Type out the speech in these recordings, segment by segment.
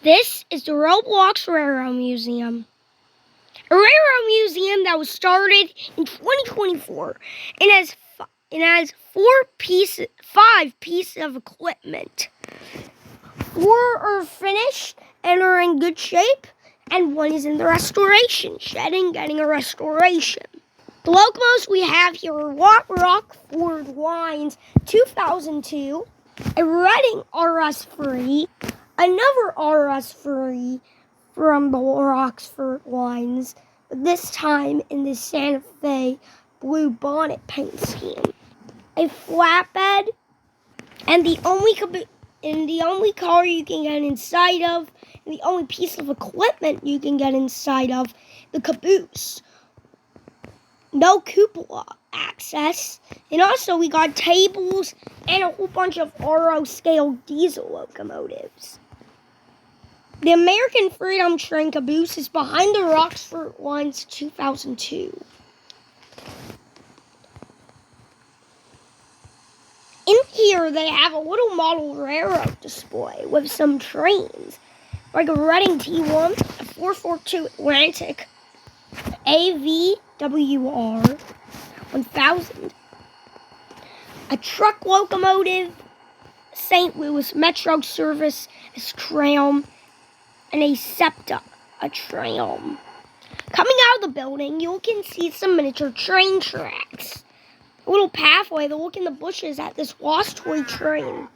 This is the Roblox Museum. A railroad museum that was started in 2024 and has five pieces of equipment. 4 are finished and are in good shape, and 1 is in the restoration shed and getting a restoration. The locomotives we have here are Rockford Lines 2002, a Reading RS3, another RS3 from the Rockford Lines, but this time in the Santa Fe blue bonnet paint scheme. A flatbed, and the only car you can get inside of, and the only piece of equipment you can get inside of, the caboose. No cupola access, and also we got tables and a whole bunch of RO scale diesel locomotives. The American Freedom Train caboose is behind the Rockford Lines 2002. In here, they have a little model railroad display with some trains, like a Reading T1, a 442 Atlantic, AVWR 1000, a truck locomotive, St. Louis Metro Service, a tram, and a SEPTA, a tram. Coming out of the building, you can see some miniature train tracks. A little pathway to look in the bushes at this lost toy train,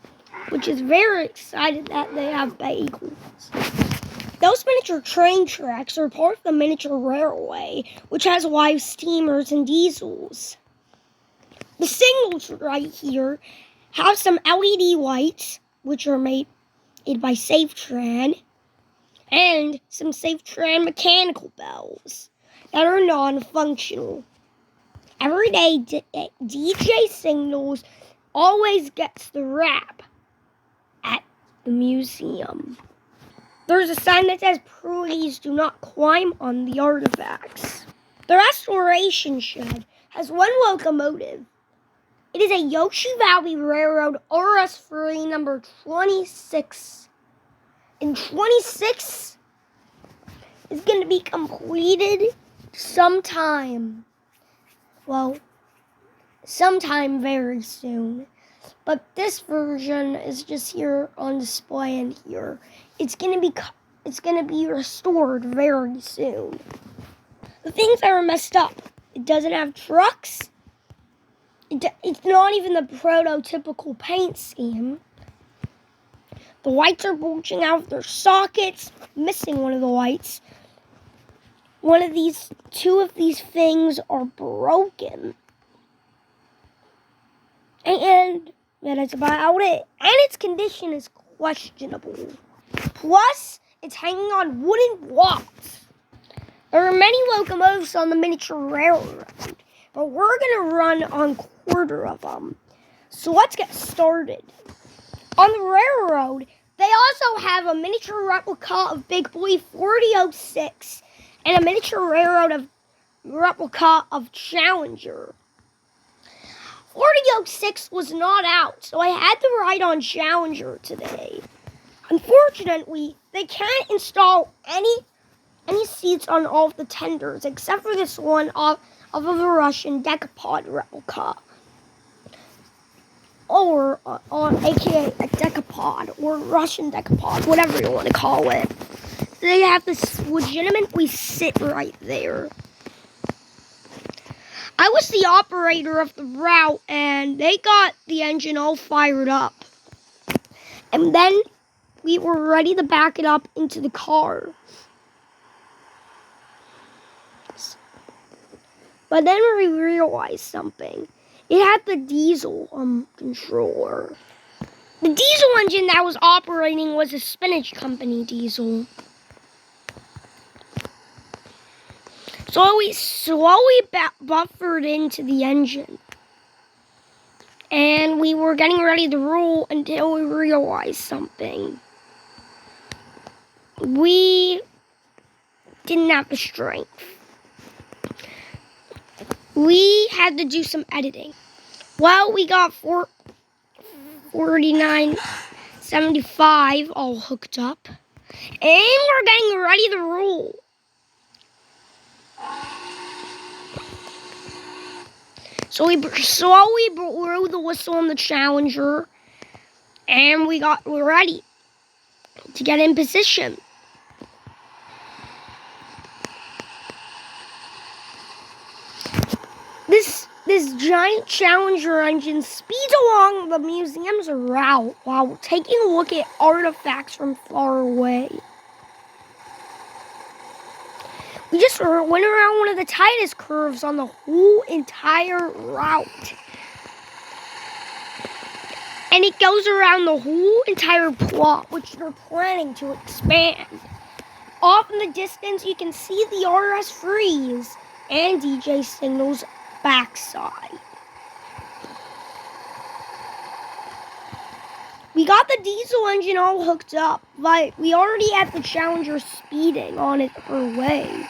which is very excited that they have bagels. Those miniature train tracks are part of the miniature railway, which has live steamers and diesels. The signals right here have some LED lights, which are made by SafeTran, and some SafeTran mechanical bells that are non-functional. Every day, DJ Signals always gets the rap at the museum. There's a sign that says, "Please do not climb on the artifacts." The restoration shed has 1 locomotive. It is a Yoshi Valley Railroad RS3 number 26. And 26 is going to be completed sometime very soon. But this version is just here on display in here. It's gonna be restored very soon. The things that are messed up: it doesn't have trucks. It's not even the prototypical paint scheme. The lights are bulging out of their sockets, missing one of the lights. Two of these things are broken. And that's about it. And its condition is questionable. Plus, it's hanging on wooden blocks. There are many locomotives on the miniature railroad, but we're going to run on 1/4 of them. So let's get started. On the railroad, they also have a miniature replica of Big Boy 4006 and a miniature replica of Challenger. 4006 was not out, so I had to ride on Challenger today. Unfortunately, they can't install any seats on all of the tenders except for this one of a Russian decapod replica, or aka a decapod or Russian decapod, whatever you want to call it. They have this legitimately sit right there. I was the operator of the route, and they got the engine all fired up. And then we were ready to back it up into the car. But then we realized something. It had the diesel controller. The diesel engine that was operating was a Spinach Company diesel. So we slowly buffered into the engine. And we were getting ready to roll until we realized something. We didn't have the strength. We had to do some editing. Well, we got 4975 all hooked up. And we're getting ready to roll. So we slowly blew the whistle on the Challenger, and we're ready to get in position. This giant Challenger engine speeds along the museum's route while taking a look at artifacts from far away. We just went around one of the tightest curves on the whole entire route. And it goes around the whole entire plot, which they're planning to expand. Off in the distance, you can see the RS Freeze and DJ Signal's backside. We got the diesel engine all hooked up, but we already had the Challenger speeding on it her way.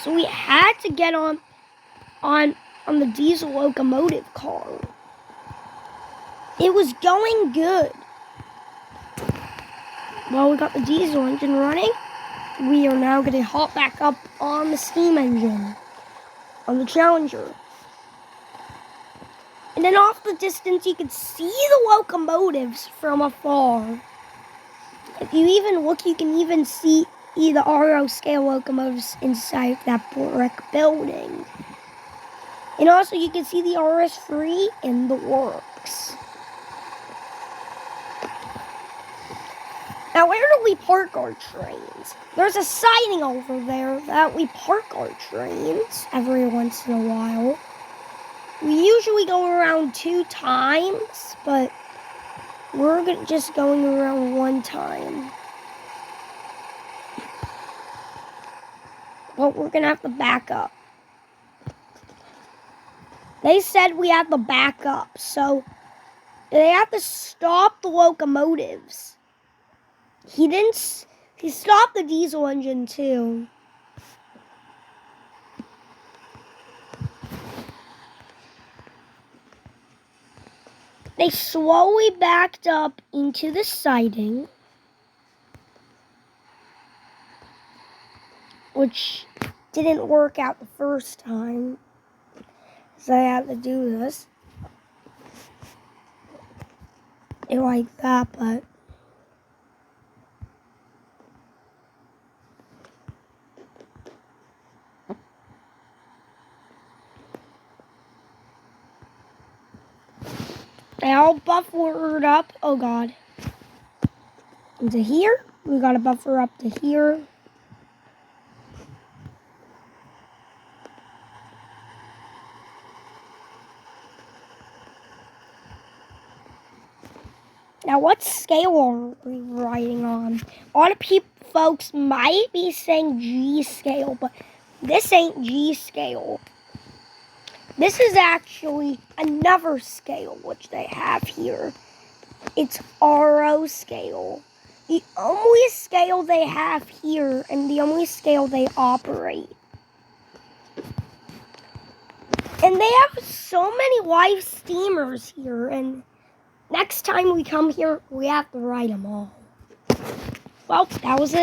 So we had to get on the diesel locomotive car. It was going good. Well, we got the diesel engine running. We are now going to hop back up on the steam engine on the Challenger. And then off the distance, you can see the locomotives from afar. If you even look, you can even see the RO scale locomotives inside that brick building. And also, you can see the RS3 in the works. Now, where do we park our trains? There's a siding over there that we park our trains every once in a while. We usually go around 2 times, but we're just going around 1 time. But we're going to have to back up. They said we have to back up, so they have to stop the locomotives. He stopped the diesel engine too. They slowly backed up into the siding, which didn't work out the first time, so I had to do this. Like that, but they all buffered up. Oh God. Into here. We got to buffer up to here. Now, what scale are we riding on? A lot of folks might be saying G scale, but this ain't G scale. This is actually another scale which they have here. It's RO scale. The only scale they have here and the only scale they operate. And they have so many live steamers here, and next time we come here, we have to ride them all. Well, that was it.